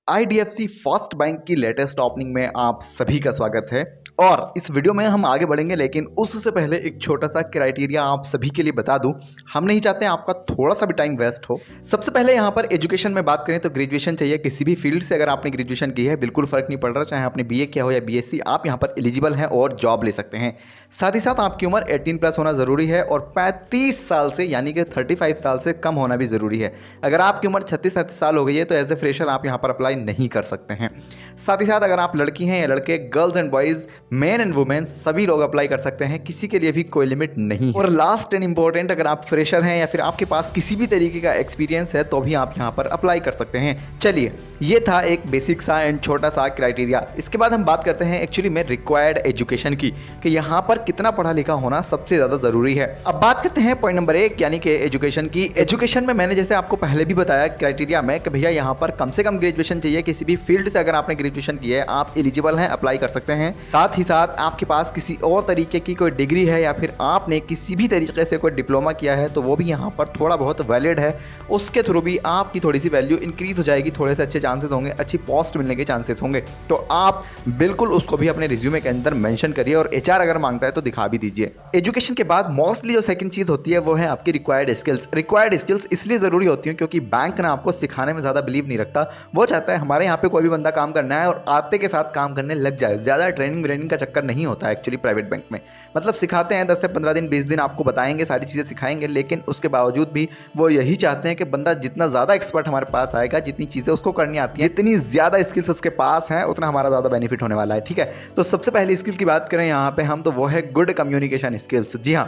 IDFC first bank की latest opening में आप सभी का स्वागत है। और इस वीडियो में हम आगे बढ़ेंगे, लेकिन उससे पहले एक छोटा सा क्राइटेरिया आप सभी के लिए बता दूं। हम नहीं चाहते आपका थोड़ा सा भी टाइम वेस्ट हो। सबसे पहले यहाँ पर एजुकेशन में बात करें तो ग्रेजुएशन चाहिए किसी भी फील्ड से। अगर आपने ग्रेजुएशन की है बिल्कुल फर्क नहीं पड़ रहा, चाहे आपने बीए किया हो या बीएससी, आप यहाँ पर एलिजिबल हैं और जॉब ले सकते हैं। साथ ही साथ आपकी उम्र 18+ होना जरूरी है और 35 साल से यानी कि 35 साल से कम होना भी जरूरी है। अगर आपकी उम्र 36-37 साल हो गई है तो एज ए फ्रेशर आप यहाँ पर अप्लाई नहीं कर सकते हैं। साथ ही साथ अगर आप लड़की हैं या लड़के, girls and boys, main and women, सभी लोग अप्लाई कर सकते हैं, किसी के लिए भी कोई लिमिट नहीं है। और लास्ट एंड इंपॉर्टेंट, अगर आप फ्रेशर हैं या फिर आपके पास किसी भी तरीके का एक्सपीरियंस है तो भी आप यहाँ पर अप्लाई कर सकते हैं। चलिए, ये था एक बेसिक सा एंड छोटा सा क्राइटेरिया। इसके बाद हम बात करते हैं एक्चुअली में रिक्वायर्ड एजुकेशन की, कि यहाँ पर कितना पढ़ा लिखा होना सबसे ज्यादा जरूरी है। अब बात करते हैं पॉइंट नंबर 1 यानी कि एजुकेशन की। एजुकेशन में मैंने जैसे आपको पहले भी बताया क्राइटेरिया में कि भैया यहाँ पर कम से कम ग्रेजुएशन चाहिए किसी भी फील्ड से। अगर आपने ग्रेजुएशन की है आप एलिजिबल हैं, अप्लाई कर सकते हैं। साथ ही साथ आपके पास किसी और तरीके की कोई डिग्री है या फिर आपने किसी भी तरीके से कोई डिप्लोमा किया है तो वो भी यहाँ पर थोड़ा बहुत वैलिड है। उसके थ्रू भी आपकी थोड़ी सी वैल्यू इंक्रीज हो जाएगी, थोड़े से अच्छे चांसेस होंगे, अच्छी पोस्ट मिलने के चांसेस होंगे। तो आप बिल्कुल उसको भी अपने रिज्यूमे के अंदर मेंशन करिए और एचआर अगर मांगता है तो दिखा भी दीजिए। एजुकेशन के बाद मोस्टली जो सेकंड चीज होती है वो है आपकी रिक्वायर्ड स्किल्स। रिक्वायर्ड स्किल्स इसलिए जरूरी होती है क्योंकि बैंक ना आपको सिखाने में ज्यादा बिलीव नहीं रखता। वो चाहता है हमारे यहाँ पे कोई भी बंदा काम करना है और आते के साथ काम करने लग जाए। ज्यादा ट्रेनिंग का चक्कर नहीं होता है एक्चुअली प्राइवेट बैंक में। मतलब सिखाते हैं 10 से 15 दिन 20 दिन आपको बताएंगे, सारी चीजें सिखाएंगे, लेकिन उसके बावजूद भी वो यही चाहते हैं कि बंदा जितना ज्यादा एक्सपर्ट हमारे पास आएगा, जितनी चीजें उसको करनी आती है, जितनी ज्यादा स्किल्स उसके पास हैं, उतना हमारा ज्यादा बेनिफिट होने वाला है। ठीक है, तो सबसे पहली स्किल की बात करें यहाँ पे हम, तो वो है गुड कम्युनिकेशन स्किल्स। जी हाँ,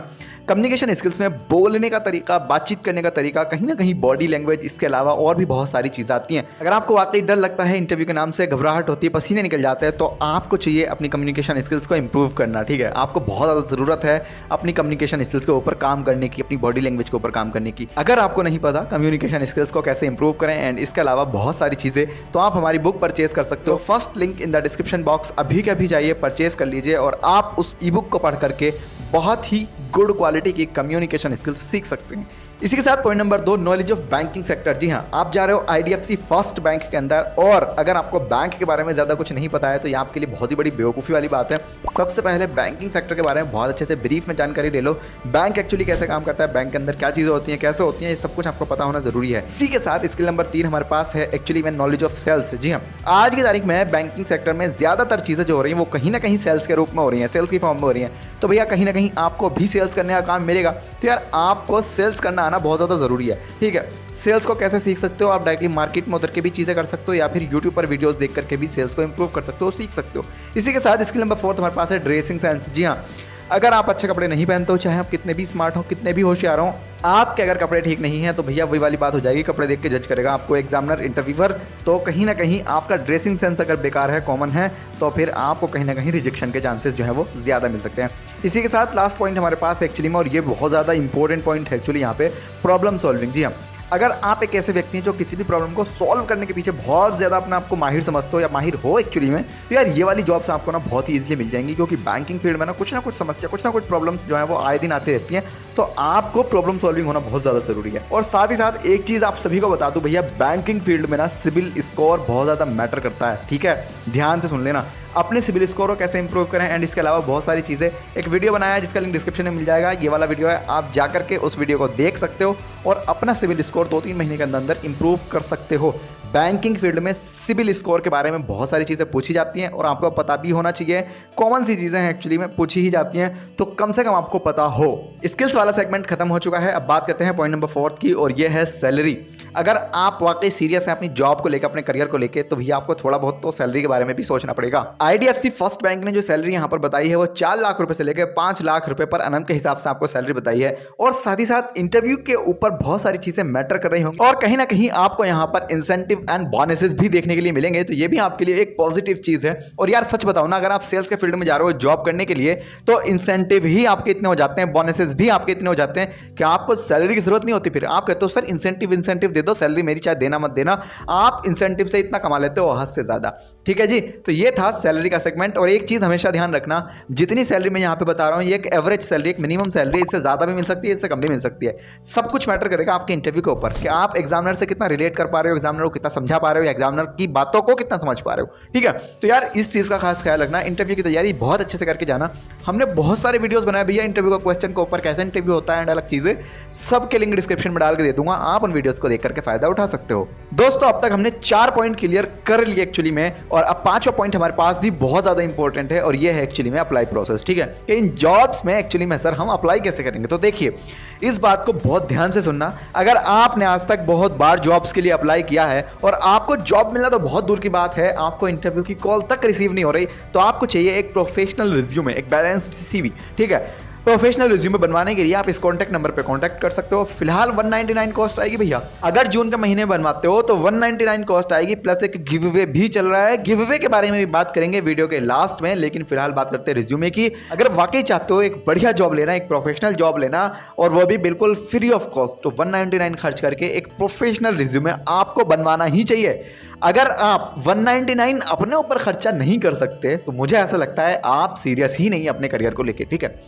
कम्युनिकेशन स्किल्स में बोलने का तरीका, बातचीत करने का तरीका, कहीं ना कहीं बॉडी लैंग्वेज, इसके अलावा और भी बहुत सारी चीजें आती हैं। अगर आपको वाकई डर लगता है, इंटरव्यू के नाम से घबराहट होती है, पसीने निकल जाते हैं, तो आपको चाहिए अपनी कम्युनिकेशन स्किल्स को इंप्रूव करना। ठीक है, आपको बहुत ज़्यादा ज़रूरत है अपनी कम्युनिकेशन स्किल्स के ऊपर काम करने की, अपनी बॉडी लैंग्वेज के ऊपर काम करने की। अगर आपको नहीं पता कम्युनिकेशन स्किल्स को कैसे इंप्रूव करें एंड इसके अलावा बहुत सारी चीज़ें, तो आप हमारी बुक परचेज कर सकते हो। First link in the description box, अभी के अभी जाइए, परचेज कर लीजिए और आप उस ई बुक को पढ़ करके बहुत ही गुड क्वालिटी की कम्युनिकेशन स्किल्स सीख सकते हैं। इसी के साथ point number 2, knowledge of banking sector. जी हाँ, आप जा रहे हो आईडीएफसी फर्स्ट बैंक के अंदर और अगर आपको बैंक के बारे में ज़्यादा कुछ नहीं पता है तो ये आपके लिए बहुत ही बड़ी बेवकूफ़ी वाली बात है। सबसे पहले बैंकिंग सेक्टर के बारे में बहुत अच्छे से ब्रीफ में जानकारी ले लो। बैंक एक्चुअली कैसे काम करता है, बैंक के अंदर क्या चीज़ें होती हैं, कैसे होती हैं, ये सब कुछ आपको पता होना जरूरी है। इसी के साथ स्किल नंबर 3 हमारे पास है एक्चुअली में नॉलेज ऑफ सेल्स। जी हाँ, आज की तारीख में बैंकिंग सेक्टर में ज़्यादातर चीज़ें जो हो रही हैं वो कहीं ना कहीं सेल्स के रूप में हो रही हैं, सेल्स की फॉर्म में हो रही हैं। तो भैया कहीं ना कहीं आपको भी सेल्स करने का काम मिलेगा, तो यार आपको सेल्स करना आना बहुत ज़्यादा ज़रूरी है। ठीक है, सेल्स को कैसे सीख सकते हो आप? डायरेक्टली मार्केट में उतर के भी चीज़ें कर सकते हो या फिर यूट्यूब पर वीडियोस देख करके भी सेल्स को इंप्रूव कर सकते हो, सीख सकते हो। इसी के साथ स्किल नंबर 4 हमारे पास है ड्रेसिंग सेंस। जी हाँ, अगर आप अच्छे कपड़े नहीं पहनते हो, चाहे आप कितने भी स्मार्ट हो, कितने भी होशियार हो, आपके अगर कपड़े ठीक नहीं हैं तो भैया वही वाली बात हो जाएगी, कपड़े देख के जज करेगा आपको एग्जामिनर, इंटरव्यूअर। तो कहीं ना कहीं आपका ड्रेसिंग सेंस अगर बेकार है, कॉमन है, तो फिर आपको कहीं ना कहीं रिजेक्शन के चांसेस जो है वो ज़्यादा मिल सकते हैं। इसी के साथ लास्ट पॉइंट हमारे पास एक्चुअली में, और ये बहुत ज़्यादा इंपॉर्टेंट पॉइंट है एक्चुअली यहाँ पे, प्रॉब्लम सॉल्विंग। जी हाँ, अगर आप एक ऐसे व्यक्ति हैं जो किसी भी प्रॉब्लम को सॉल्व करने के पीछे बहुत ज़्यादा अपने आप को माहिर समझते हो या माहिर हो एक्चुअली में, तो यार ये वाली जॉब्स आपको ना बहुत ही ईजिली मिल जाएंगी। क्योंकि बैंकिंग फील्ड में ना कुछ समस्या, कुछ ना कुछ प्रॉब्लम्स जो है वो आए दिन आती रहती हैं, तो आपको प्रॉब्लम सॉल्विंग होना बहुत ज़्यादा ज़रूरी है। और साथ ही साथ एक चीज़ आप सभी को बता दूं भैया, बैंकिंग फील्ड में ना सिबिल स्कोर बहुत ज़्यादा मैटर करता है। ठीक है, ध्यान से सुन लेना, अपने सिबिल स्कोर को कैसे इंप्रूव करें एंड इसके अलावा बहुत सारी चीज़ें, एक वीडियो बनाया है जिसका लिंक डिस्क्रिप्शन में मिल जाएगा। ये वाला वीडियो है, आप जा करके उस वीडियो को देख सकते हो और अपना सिबिल स्कोर 2-3 महीने के अंदर इंप्रूव कर सकते हो। बैंकिंग फील्ड में सिबिल स्कोर के बारे में बहुत सारी चीज़ें पूछी जाती हैं और आपको पता भी होना चाहिए। कॉमन सी चीज़ें हैं एक्चुअली में, पूछी ही जाती हैं, तो कम से कम आपको पता हो। स्किल्स वाला सेगमेंट खत्म हो चुका है। अब बात करते हैं पॉइंट नंबर 4 की, और ये है सैलरी। अगर आप वाकई सीरियस हैं अपनी जॉब को लेकर, अपने करियर को लेकर, तो भैया आपको थोड़ा बहुत तो सैलरी के बारे में भी सोचना पड़ेगा। आईडीएफसी फर्स्ट बैंक ने जो सैलरी यहाँ पर बताई है वो 4 लाख रुपए से लेकर 5 लाख रुपए पर annum के हिसाब से आपको सैलरी बताई है। और साथ ही साथ इंटरव्यू के ऊपर बहुत सारी चीजें मैटर कर रही होंगी और कहीं ना कहीं आपको यहाँ पर इंसेंटिव एंड बोनसेस भी देखने के लिए मिलेंगे, तो ये भी आपके लिए एक पॉजिटिव चीज है। और यार सच बताओ ना, अगर आप सेल्स के फील्ड में जा रहे हो जॉब करने के लिए, तो इंसेंटिव ही आपके इतने हो जाते हैं, बोनसेस भी आपके इतने हो जाते हैं कि आपको सैलरी की जरूरत नहीं होती। फिर आप कहते हो सर इंसेंटिव दे दो, सैलरी मेरी चाहे देना मत देना, आप इंसेंटिव से इतना कमा लेते हो हद से ज्यादा। ठीक है जी, तो ये था सैलरी का सेगमेंट। और एक चीज हमेशा ध्यान रखना, जितनी सैलरी मैं यहाँ पे बता रहा हूँ ये एक एवरेज सैलरी, एक मिनिमम सैलरी, इससे ज्यादा भी मिल सकती है, इससे कम भी मिल सकती है। सब कुछ मैटर करेगा आपके इंटरव्यू के ऊपर कि आप एग्जामिनर से कितना रिलेट कर पा रहे हो, एग्जामिनर को कितना कितना समझा पा रहे हो या एग्जामिनर की बातों को कितना समझ पा रहे हो। ठीक है, तो यार इस चीज़ का खास ख्याल रखना, इंटरव्यू की तैयारी बहुत अच्छे से करके जाना। हमने बहुत सारे वीडियोस बनाए भैया इंटरव्यू का क्वेश्चन के ऊपर, कैसे इंटरव्यू होता है एंड अलग चीज़ें, सबके लिंक डिस्क्रिप्शन में डाल के दे दूंगा, आप उन वीडियोस को देख करके फायदा उठा सकते हो। दोस्तों अब तक हमने 4 पॉइंट क्लियर कर लिए एक्चुअली में, और अब 5वां पॉइंट हमारे पास भी बहुत ज़्यादा इंपॉर्टेंट है, और ये है एक्चुअली में अप्लाई प्रोसेस। ठीक है, कि इन जॉब्स में एक्चुअली में सर हम अप्लाई कैसे करेंगे। तो देखिए इस बात को बहुत ध्यान से सुनना। अगर आपने आज तक बहुत बार जॉब्स के लिए अप्लाई किया है और आपको जॉब मिलना तो बहुत दूर की बात है, आपको इंटरव्यू की कॉल तक रिसीव नहीं हो रही, तो आपको चाहिए एक प्रोफेशनल रिज्यूमे, एक बैलेंस्ड सीवी। ठीक है, प्रोफेशनल रिज्यूमे बनवाने के लिए आप इस कॉन्टैक्ट नंबर पे कॉन्टैक्ट कर सकते हो। फिलहाल 199 कॉस्ट आएगी भैया। अगर जून के महीने बनवाते हो तो 199 कॉस्ट आएगी, प्लस एक गिव अवे भी चल रहा है। गिव अवे के बारे में भी बात करेंगे वीडियो के लास्ट में, लेकिन फिलहाल बात करते हैं रिज्यूमे की। अगर वाकई चाहते हो एक बढ़िया जॉब लेना, एक प्रोफेशनल जॉब लेना, और वो भी बिल्कुल फ्री ऑफ कॉस्ट, तो 199 खर्च करके एक प्रोफेशनल रिज्यूमे आपको बनवाना ही चाहिए। अगर आप 199 अपने ऊपर खर्चा नहीं कर सकते तो मुझे ऐसा लगता है आप सीरियस ही नहीं अपने करियर को लेके। ठीक है,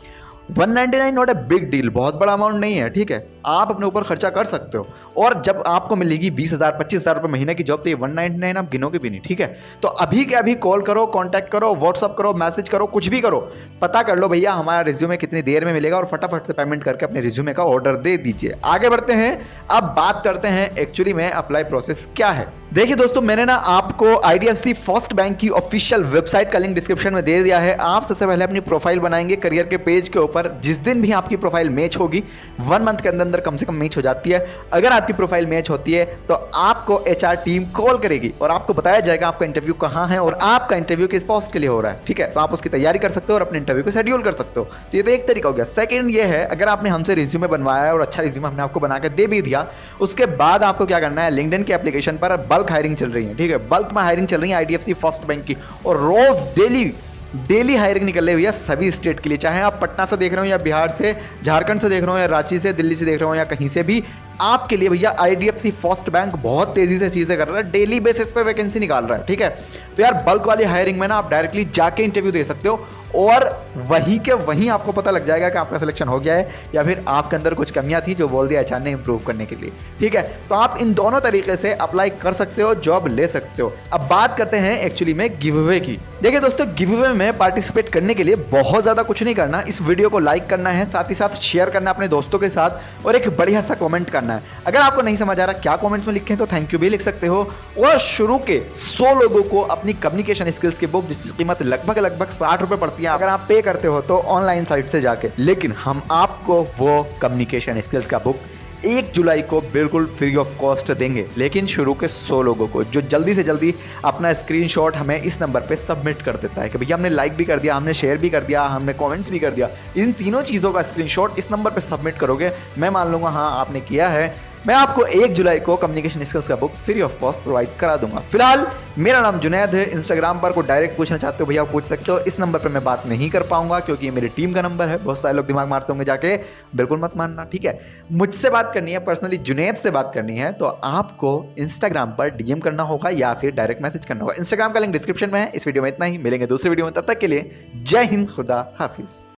199 नॉट ए बिग डील, बहुत बड़ा अमाउंट नहीं है। ठीक है, आप अपने ऊपर खर्चा कर सकते हो, और जब आपको मिलेगी 20,000 25,000 रुपये महीने की जॉब, तो ये 199 आप गिनोगे भी नहीं। ठीक है, तो अभी के अभी कॉल करो, कांटेक्ट करो, व्हाट्सअप करो, मैसेज करो, कुछ भी करो, पता कर लो भैया हमारा रिज्यूमे कितनी देर में मिलेगा, और फटाफट से पेमेंट करके अपने रिज्यूमे का ऑर्डर दे दीजिए। आगे बढ़ते हैं, अब बात करते हैं एक्चुअली में अप्लाई प्रोसेस क्या है। देखिए दोस्तों, मैंने ना आपको IDFC फर्स्ट बैंक की ऑफिशियल वेबसाइट का लिंक डिस्क्रिप्शन में दे दिया है। आप सबसे पहले अपनी प्रोफाइल बनाएंगे करियर के पेज के ऊपर। जिस दिन भी आपकी प्रोफाइल मैच होगी, 1 मंथ के अंदर अंदर कम से कम मैच हो जाती है। अगर आपकी प्रोफाइल मैच होती है तो आपको HR टीम कॉल करेगी और आपको बताया जाएगा आपका इंटरव्यू कहाँ है और आपका इंटरव्यू किस पोस्ट के लिए हो रहा है। ठीक है, तो आप उसकी तैयारी कर सकते हो और अपने इंटरव्यू को शेड्यूल कर सकते हो। तो ये तो एक तरीका हो गया। सेकंड ये है, अगर आपने हमसे रिज्यूमे बनवाया है और अच्छा रिज्यूमे हमने आपको बना के दे भी दिया, उसके बाद आपको क्या करना है, लिंक्डइन के एप्लीकेशन पर बल्क हायरिंग चल रही है। ठीक है, बल्क में हायरिंग चल रही है IDFC फर्स्ट बैंक की, और रोज डेली हायरिंग निकल रही है सभी स्टेट के लिए, चाहे आप पटना से देख रहे हो या बिहार से, झारखंड से देख रहे हो या रांची से, दिल्ली से देख रहे हो या कहीं से भी, आपके लिए भैया IDFC फर्स्ट बैंक बहुत तेजी से चीजें कर रहा है, डेली बेसिस पे वैकेंसी निकाल रहा है। ठीक है, तो यार बल्क वाली हायरिंग में ना आप डायरेक्टली जाके इंटरव्यू दे सकते हो, और वहीं के वहीं आपको पता लग जाएगा कि आपका सिलेक्शन हो गया है या फिर आपके अंदर कुछ कमियां थी जो बोल दिया HR ने इंप्रूव करने के लिए। ठीक है, तो आप इन दोनों तरीके से अप्लाई कर सकते हो, जॉब ले सकते हो। अब बात करते हैं एक्चुअली में गिव अवे की। देखिए दोस्तों, गिव अवे में पार्टिसिपेट करने के लिए बहुत ज्यादा कुछ नहीं करना, इस वीडियो को लाइक करना है, साथ ही साथ शेयर करना है अपने दोस्तों के साथ, और एक बढ़िया सा कमेंट करना है। अगर आपको नहीं समझ आ रहा क्या कमेंट्स में लिखें तो थैंक यू भी लिख सकते हो, और शुरू के 100 लोगों को अपनी कम्युनिकेशन स्किल्स की बुक, जिसकी कीमत लगभग 60 रुपए पड़ती है, अगर आप पे करते हो तो ऑनलाइन साइट से जाके, लेकिन हम आपको वो कम्युनिकेशन स्किल्स का बुक 1 जुलाई को बिल्कुल फ्री ऑफ कॉस्ट देंगे, लेकिन शुरू के 100 लोगों को जो जल्दी से जल्दी अपना स्क्रीनशॉट हमें इस नंबर पे सबमिट कर देता है कि भैया हमने लाइक भी कर दिया, हमने शेयर भी कर दिया, हमने कमेंट्स भी कर दिया, इन तीनों चीज़ों का स्क्रीनशॉट इस नंबर पे सबमिट करोगे, मैं मान लूँगा हाँ आपने किया है, मैं आपको 1 जुलाई को कम्युनिकेशन स्किल्स का book free of cost provide करा दूंगा। फिलहाल मेरा नाम जुनैद है, इंस्टाग्राम पर को डायरेक्ट पूछना चाहते हो भैया पूछ सकते हो। इस नंबर पर मैं बात नहीं कर पाऊंगा क्योंकि ये मेरी टीम का नंबर है, बहुत सारे लोग दिमाग मारते होंगे जाके, बिल्कुल मत मानना। ठीक है, मुझसे बात करनी है, पर्सनली जुनैद से बात करनी है, तो आपको इंस्टाग्राम पर DM करना होगा या फिर डायरेक्ट मैसेज करना होगा। इंस्टाग्राम का लिंक डिस्क्रिप्शन में है। इस वीडियो में इतना ही, मिलेंगे दूसरी वीडियो में, तब तक के लिए जय हिंद, खुदा हाफिज।